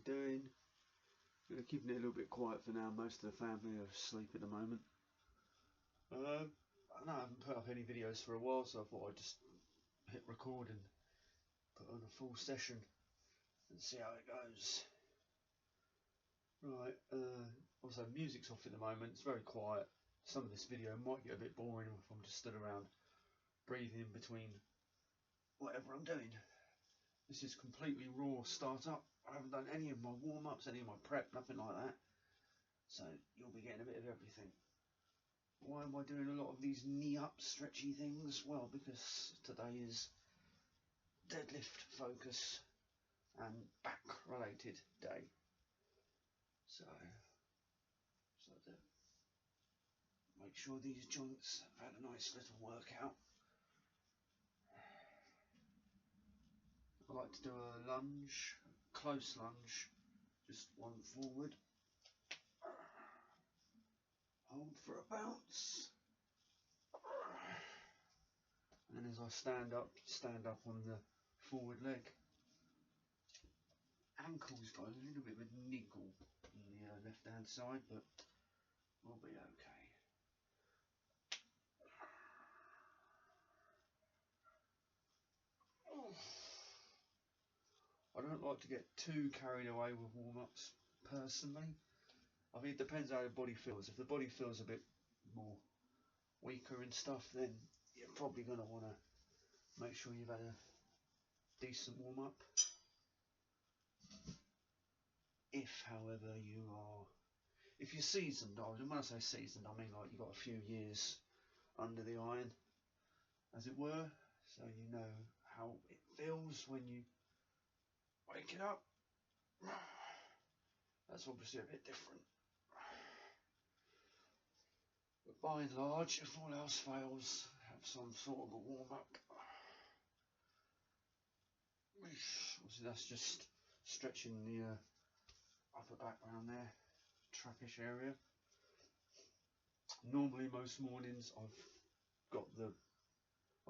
doing? Keeping it a little bit quiet for now. Most of the family are asleep at the moment. I know I haven't put up any videos for a while, so I thought I'd just hit record and put on a full session and see how it goes. Right, also music's off at the moment, it's very quiet. Some of this video might get a bit boring if I'm just stood around breathing in between whatever I'm doing. This is completely raw startup. I haven't done any of my warm-ups, any of my prep, nothing like that. So you'll be getting a bit of everything. Why am I doing a lot of these knee-up stretchy things? Well, because today is deadlift focus and back-related day. So to make sure these joints have had a nice little workout. I like to do a lunge, a close lunge, just one forward. Hold for a bounce. And then as I stand up on the forward leg. Ankle's got a little bit of a niggle on the left hand side, but we'll be okay. I don't like to get too carried away with warm-ups personally. I think it depends how the body feels. If the body feels a bit more weaker and stuff, then you're probably going to want to make sure you've had a decent warm-up. If, however, if you're seasoned, when I say seasoned, I mean like you've got a few years under the iron, as it were, so you know how it feels when you wake it up. That's obviously a bit different. But by and large, if all else fails, have some sort of a warm-up. Obviously that's just stretching the upper back around there, trappish area. Normally most mornings I've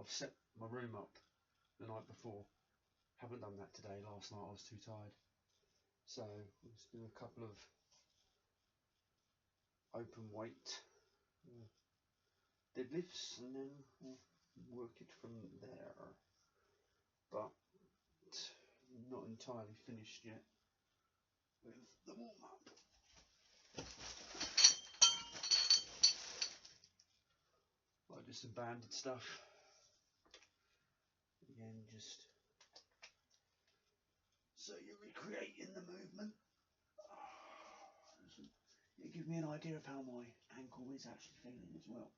set my room up the night before. Haven't done that today. Last night I was too tired. So let's do a couple of open weight deadlifts and then we'll work it from there. But not entirely finished yet with the warm-up. Like just some banded stuff. Again, just so you're recreating the movement. It gives me an idea of how my ankle is actually feeling as well.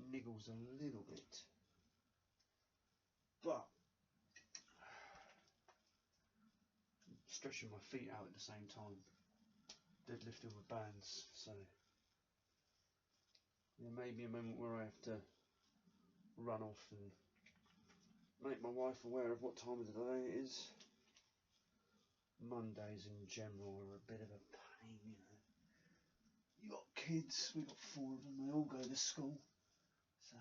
Niggles a little bit, but stretching my feet out at the same time, deadlifting with bands, so there may be a moment where I have to run off and make my wife aware of what time of the day it is. Mondays in general are a bit of a pain, you know. You got kids, we've got 4 of them, they all go to school, so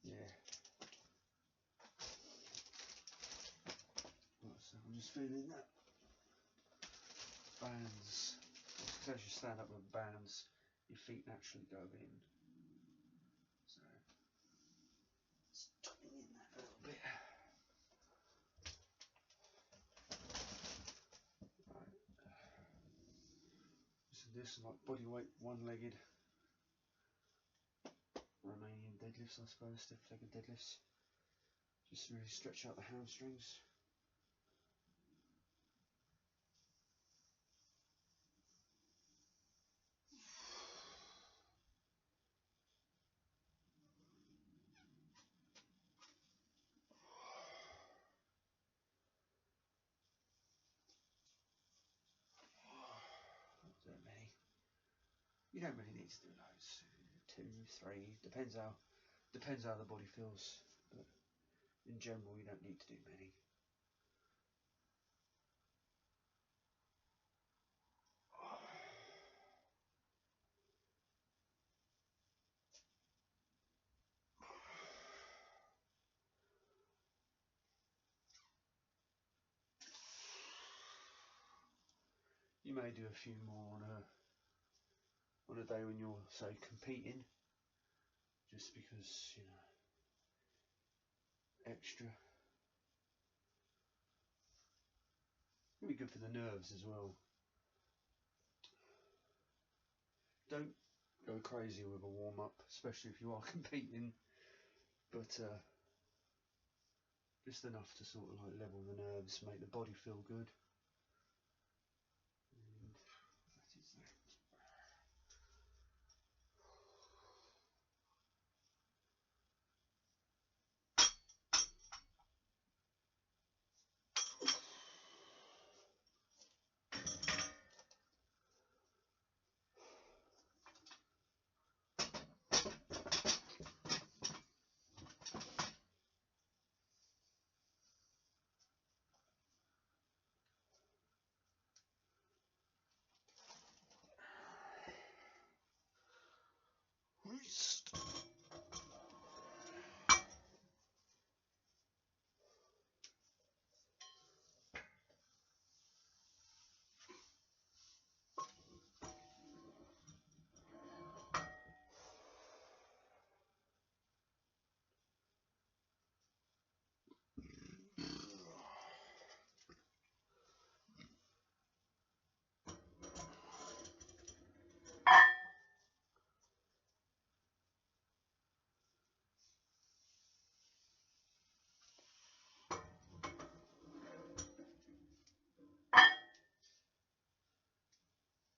yeah. So I'm just feeling that bands, because as you stand up with bands, your feet naturally go in. So it's tucking in that a little bit. Right. So this is like body weight, one-legged Romanian deadlifts, I suppose, stiff-legged deadlifts. Just really stretch out the hamstrings. Not that many. You don't really need to do loads. 2, 3, depends how the body feels. But in general you don't need to do many. You may do a few more on a day when you're, say, competing, just because, you know, extra. It'll be good for the nerves as well. Don't go crazy with a warm up, especially if you are competing, but just enough to sort of like level the nerves, make the body feel good. And that is that.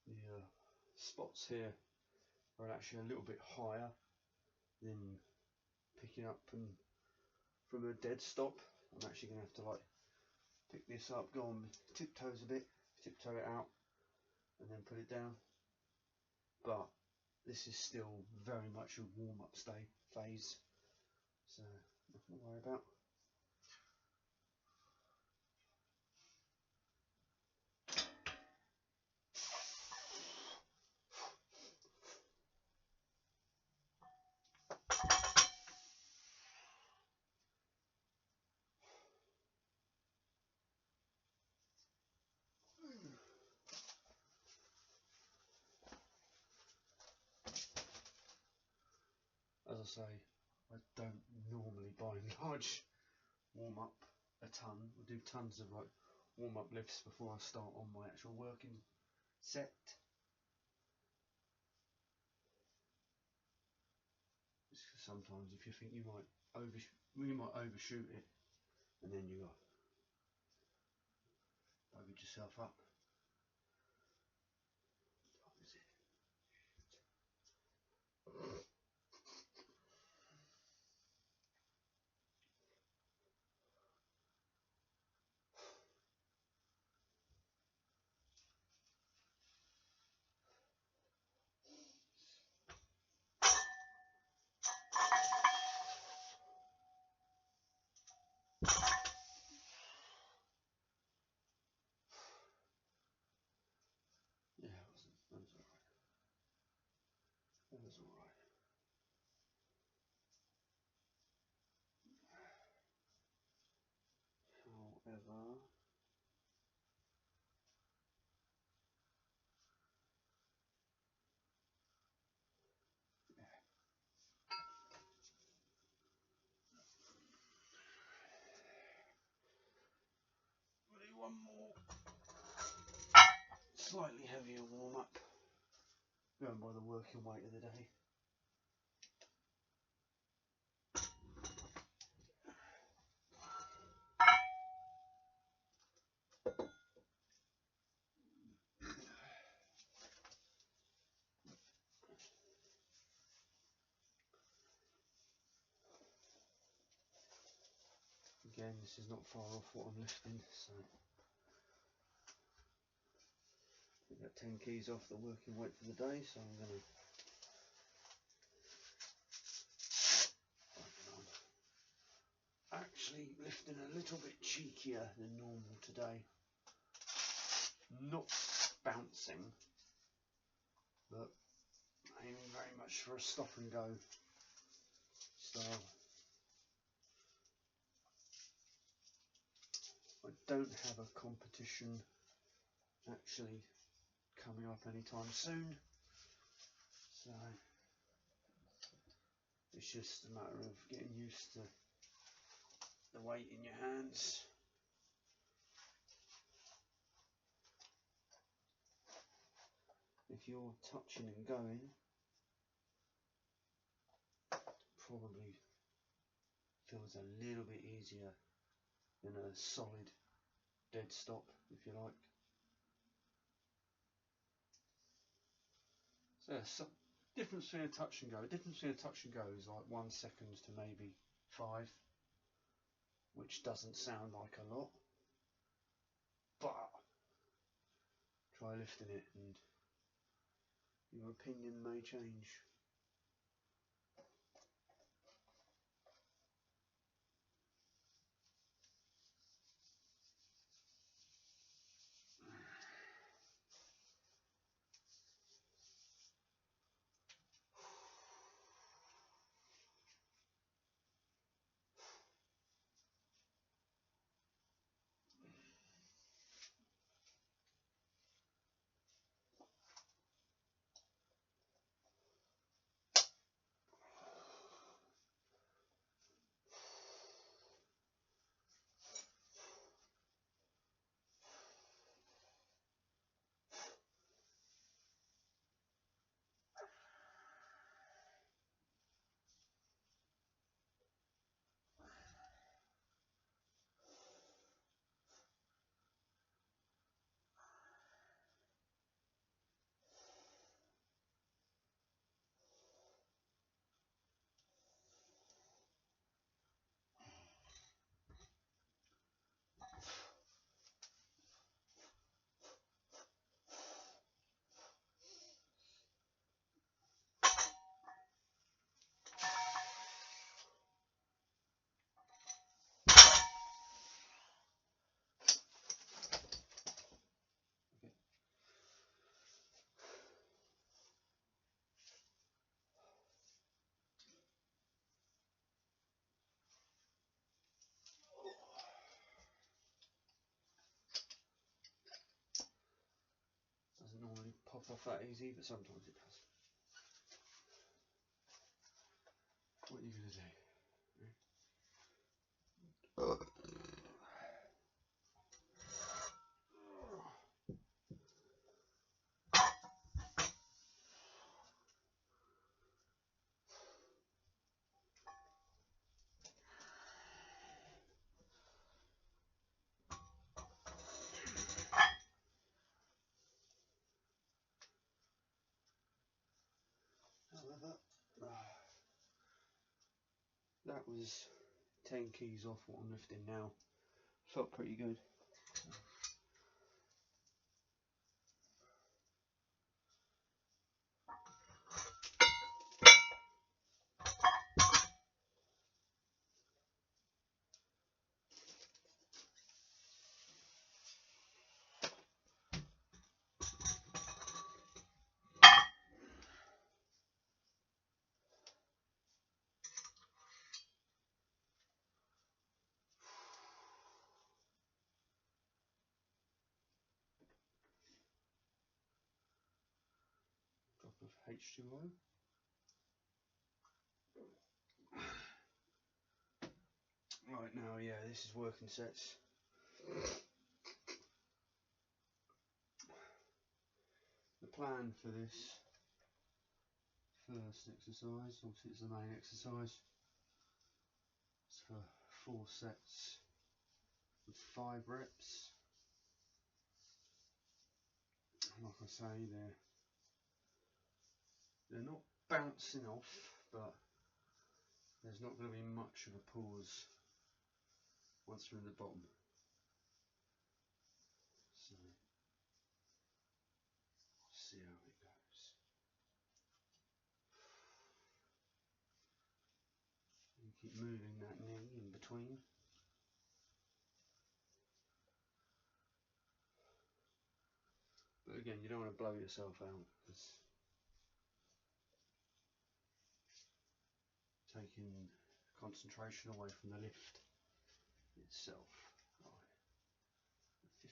The spots here are actually a little bit higher than picking up and from a dead stop. I'm actually going to have to like pick this up, go on tiptoes a bit, tiptoe it out and then put it down, but this is still very much a warm-up phase, so nothing to worry about. As I say, I don't normally by and large warm up a ton. I do tons of like warm up lifts before I start on my actual working set. Just 'cause sometimes if you think you might overshoot it, and then you load yourself up. Yeah, that was alright. That was alright. However, one more slightly heavier warm up, going by the working weight of the day. Again, this is not far off what I'm lifting, so I got 10 keys off the working weight for the day, so I'm going to actually actually lifting a little bit cheekier than normal today. Not bouncing, but aiming very much for a stop and go style. I don't have a competition actually coming up anytime soon, so it's just a matter of getting used to the weight in your hands. If you're touching and going, probably feels a little bit easier than a solid dead stop, if you like. So yeah, so difference between a touch and go. The difference between a touch and go is like 1 second to maybe 5, which doesn't sound like a lot, but try lifting it and your opinion may change. Doesn't normally pop off that easy, but sometimes it does. What are you going to do? However, that was 10 keys off what I'm lifting now. Felt pretty good. Drop of H2O. Right now, yeah, this is working sets. The plan for this first exercise, obviously it's the main exercise, it's for 4 sets with 5 reps. Like I say, they're not bouncing off, but there's not going to be much of a pause once we're in the bottom. So, see how it goes. You keep moving that knee in between. again, you don't want to blow yourself out, because taking concentration away from the lift itself. Right.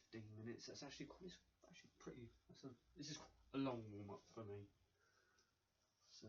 15 minutes. That's actually pretty. This is a long warm up for me. So.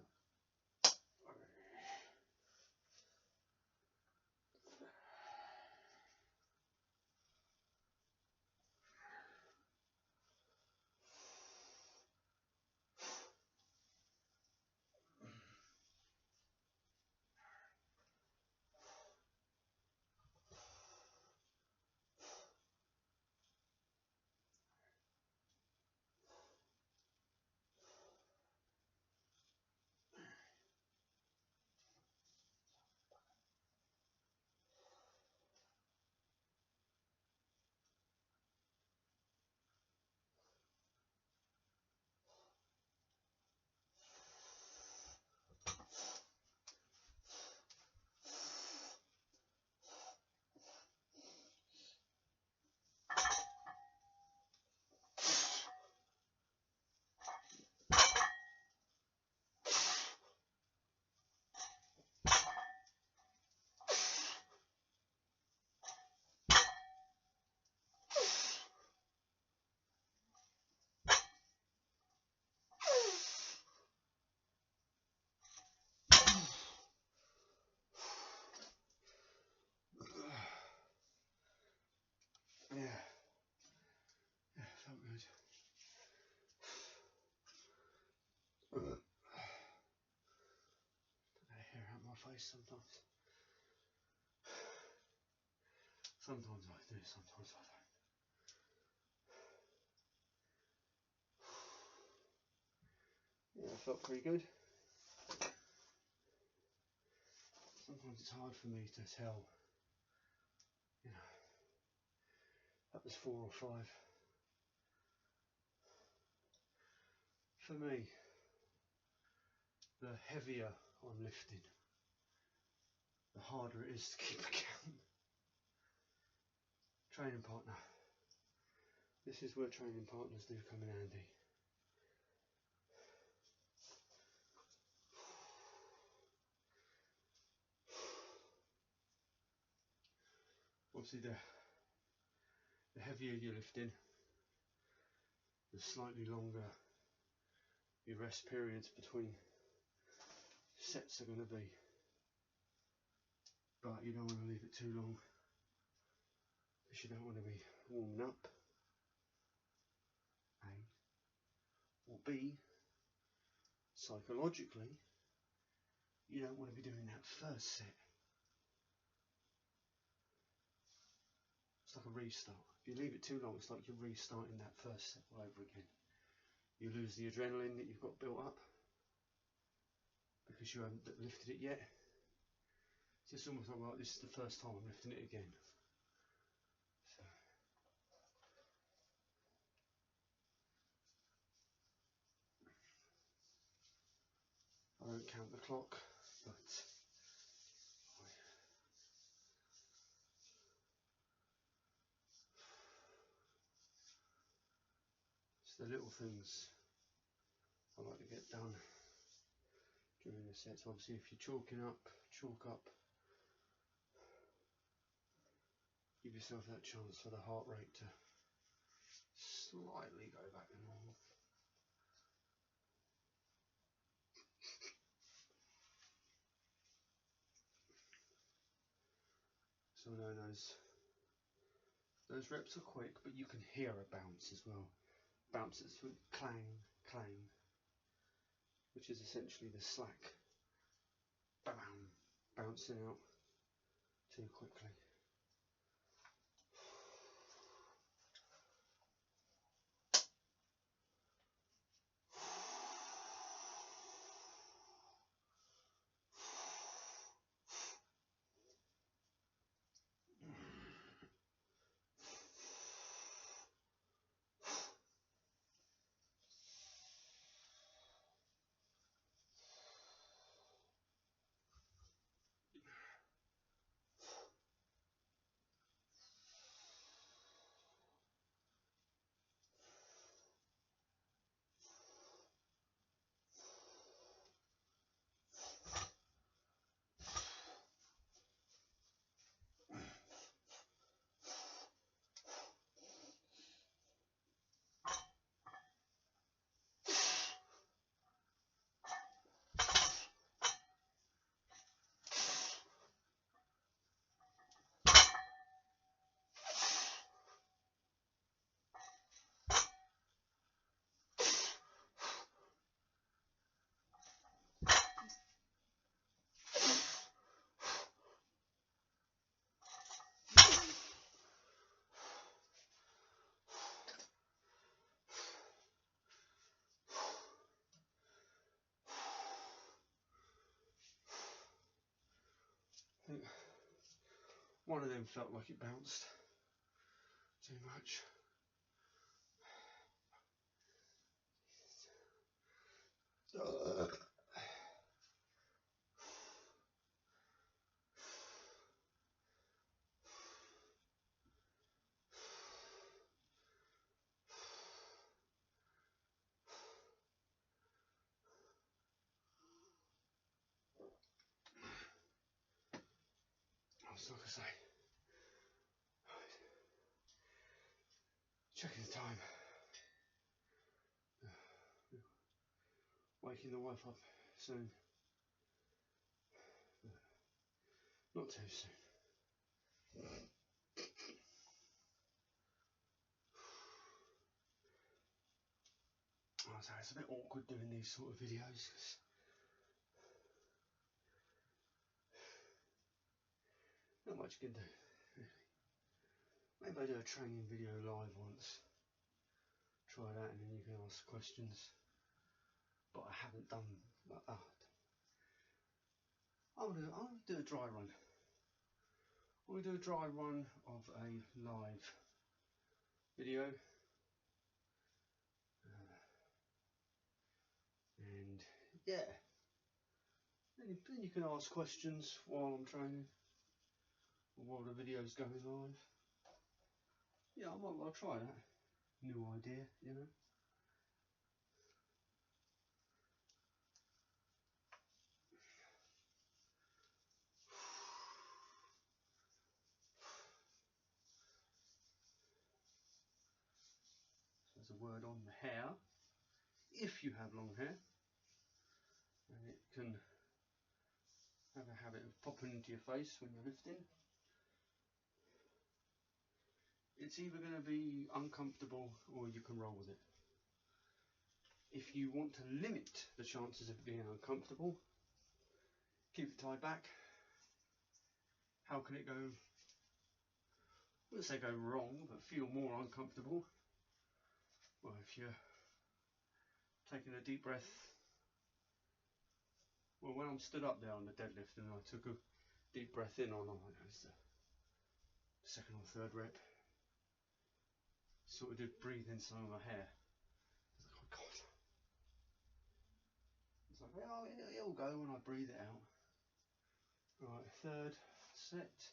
Yeah, felt good. Get hair out my face sometimes. Sometimes I do, sometimes I don't. Yeah, it felt pretty good. Sometimes it's hard for me to tell, you know, that was 4 or 5. For me, the heavier I'm lifting, the harder it is to keep a count. Training partner. This is where training partners do come in handy. Obviously the heavier you're lifting, the slightly longer your rest periods between sets are going to be. But you don't want to leave it too long, because you don't want to be warming up, A, or B, psychologically, you don't want to be doing that first set. It's like a restart. If you leave it too long, it's like you're restarting that first set all over again. You lose the adrenaline that you've got built up because you haven't lifted it yet. So it's almost like, well, this is the first time I'm lifting it again. So. I don't count the clock, but it's the little things I like to get done during the sets. Obviously, if you're chalking up, chalk up. Give yourself that chance for the heart rate to slightly go back to normal. So I know those reps are quick, but you can hear a bounce as well. Bounces with clang, clang, which is essentially the slack bam, bouncing out too quickly. One of them felt like it bounced too much. Like I say, checking the time, waking the wife up soon, not too soon. So it's a bit awkward doing these sort of videos because not much you can do, really. Maybe I do a training video live once, try that, and then you can ask questions, but I haven't done that. I'm gonna do a dry run. I'm gonna do a dry run of a live video, and yeah, then you can ask questions while I'm training, or while the video's going live. Yeah, I might well try that. New idea, you know. So there's a word on the hair. If you have long hair, and it can have a habit of popping into your face when you're lifting, it's either going to be uncomfortable or you can roll with it. If you want to limit the chances of it being uncomfortable, keep it tied back. How can it go, I wouldn't say go wrong, but feel more uncomfortable? Well, if you're taking a deep breath, well, when I'm stood up there on the deadlift and I took a deep breath in on, it was the second or third rep, sort of did breathe in some of my hair. I was like, oh God. It's like, well, it'll go when I breathe it out. Right, third set.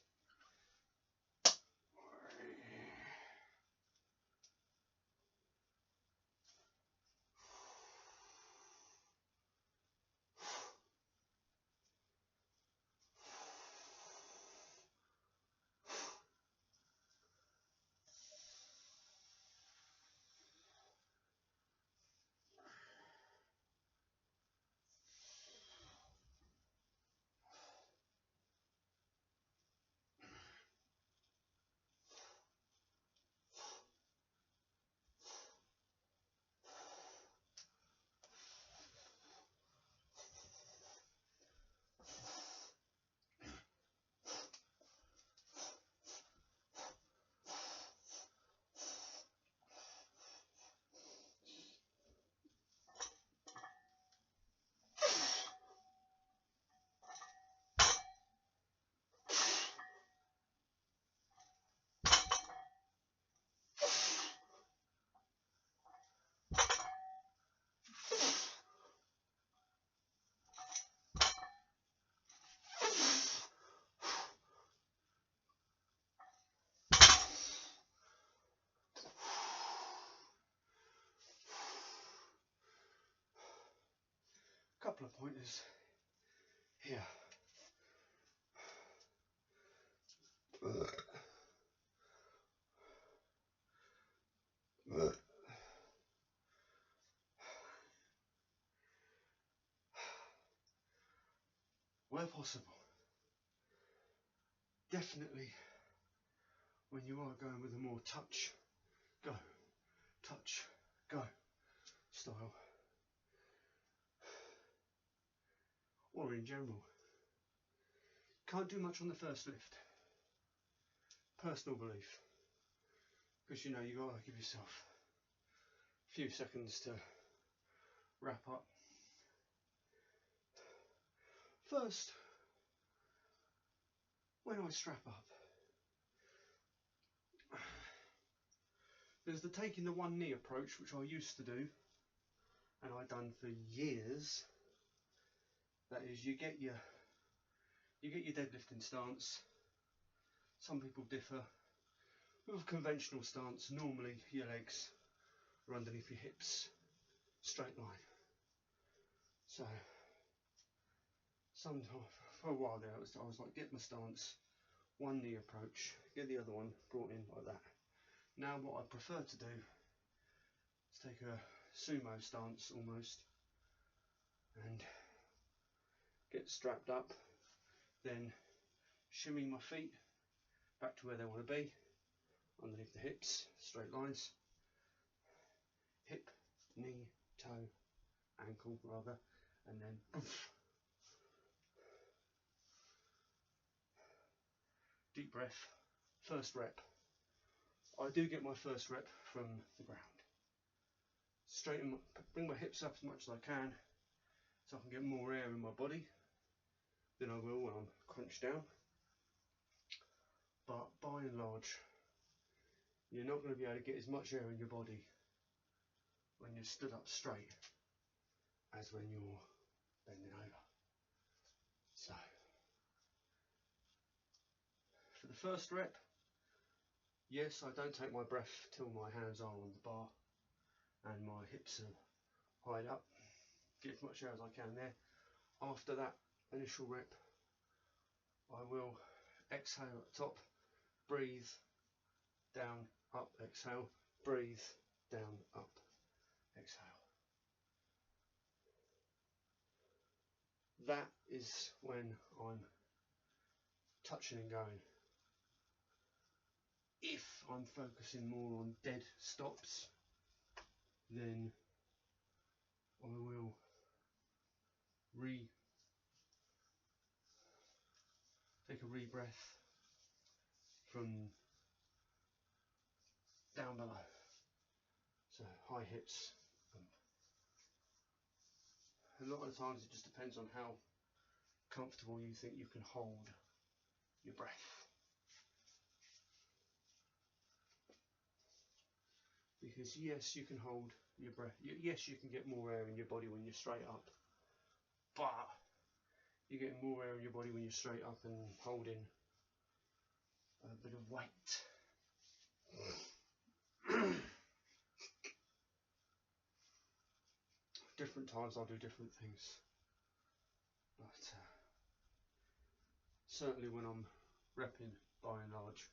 Couple of pointers here. Where possible, definitely when you are going with a more touch, go, style, or in general, can't do much on the first lift. Personal belief, because you know you gotta give yourself a few seconds to wrap up. First, when I strap up, There's the taking the one knee approach, which I used to do, and I've done for years. That is, you get your deadlifting stance. Some people differ. With a conventional stance, normally your legs are underneath your hips, straight line. So, sometimes for a while there, I was like, get my stance, one knee approach, get the other one brought in like that. Now, what I prefer to do is take a sumo stance almost, and get strapped up, then shimmy my feet back to where they want to be, underneath the hips, straight lines, hip, knee, toe, ankle rather, and then poof. Deep breath, first rep. I do get my first rep from the ground. Straighten, bring my hips up as much as I can so I can get more air in my body than I will when I'm crunched down. But by and large, you're not going to be able to get as much air in your body when you're stood up straight as when you're bending over. So, for the first rep, yes, I don't take my breath till my hands are on the bar and my hips are high up. Get as much air as I can there. After that initial rep, I will exhale at the top, breathe, down, up, exhale, breathe, down, up, exhale. That is when I'm touching and going. If I'm focusing more on dead stops, then I will take a re-breath from down below. So high hips. A lot of the times it just depends on how comfortable you think you can hold your breath. Because yes, you can hold your breath. Yes, you can get more air in your body when you're straight up. But you're getting more air in your body when you're straight up and holding a bit of weight. Different times I'll do different things. But certainly when I'm repping, by and large,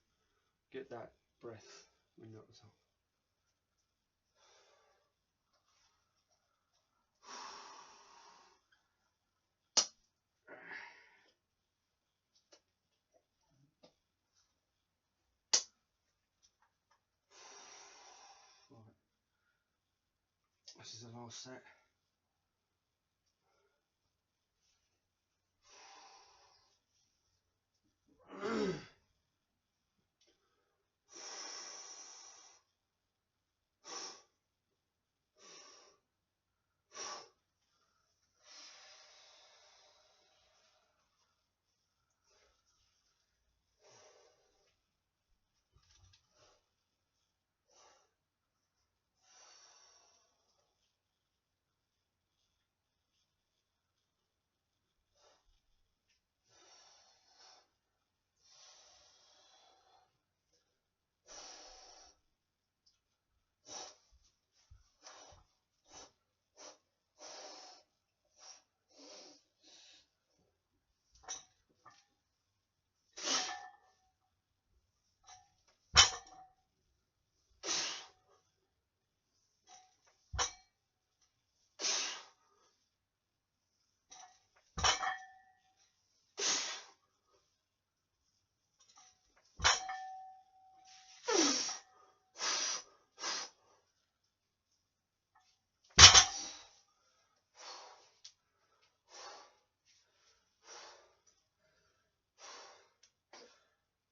get that breath when you're at the top. Right. This is the last set.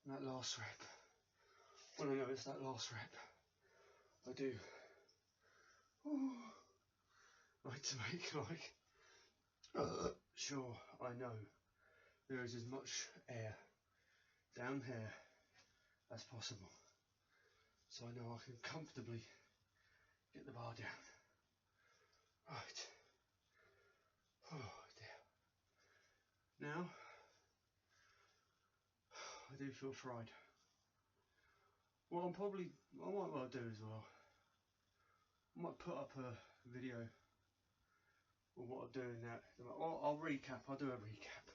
That last rep, when I know it's that last rep, I do like to make sure I know there is as much air down here as possible. so I know I can comfortably get the bar down. Right. Oh dear. Now, I do feel fried. What I might well do as well, I might put up a video of what I'm doing now. I'll recap, I'll do a recap.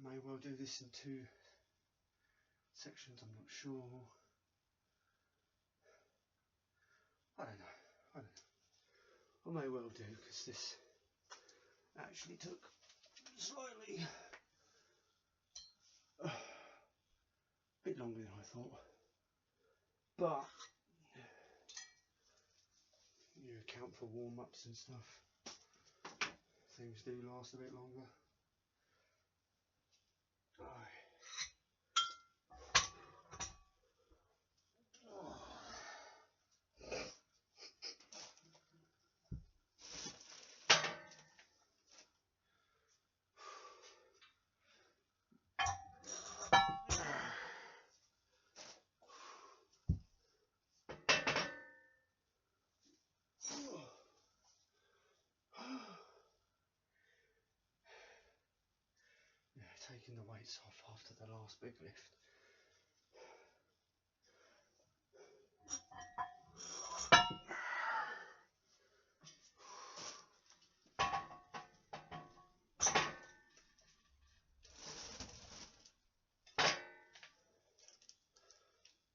May well do this in 2 sections, I'm not sure. I don't know. I may well do, because this actually took slightly a bit longer than I thought. But you account for warm-ups and stuff. Things do last a bit longer. Taking the weights off after the last big lift.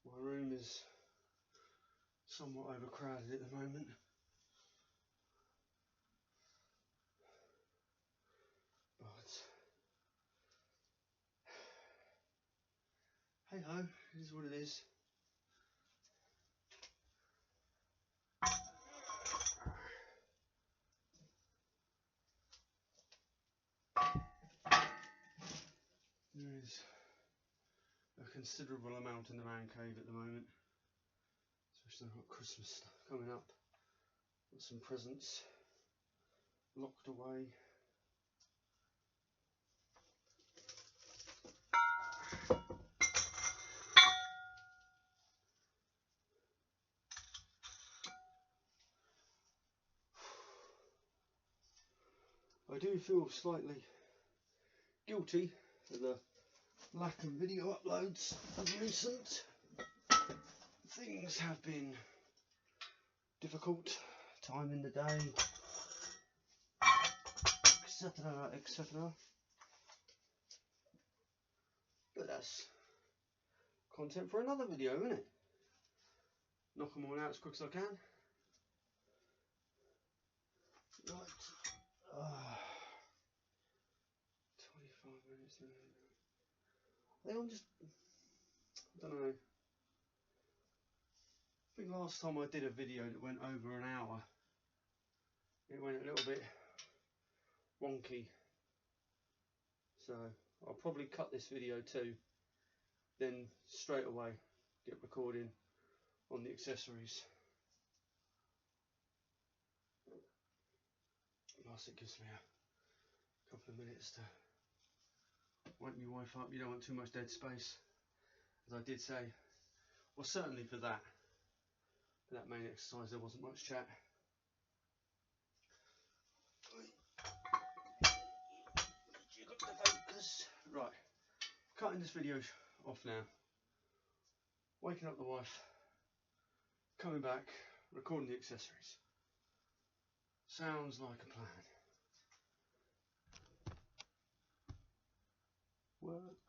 My room is somewhat overcrowded at the moment. But hey ho, it is what it is. There is a considerable amount in the man cave at the moment, especially got Christmas stuff coming up. Got some presents locked away. I do feel slightly guilty for the lack of video uploads of recent. Things have been difficult, time in the day, etc, etc. But that's content for another video, isn't it? Knock them all out as quick as I can. Right. 25 minutes. I think I'm just, I don't know. I think last time I did a video that went over an hour, it went a little bit wonky. So I'll probably cut this video too, then straight away get recording on the accessories. Plus it gives me a couple of minutes to wake my wife up. You don't want too much dead space, as I did say. Well, certainly for that main exercise there wasn't much chat. Right, cutting this video off now, waking up the wife, coming back, recording the accessories. Sounds like a plan. Work.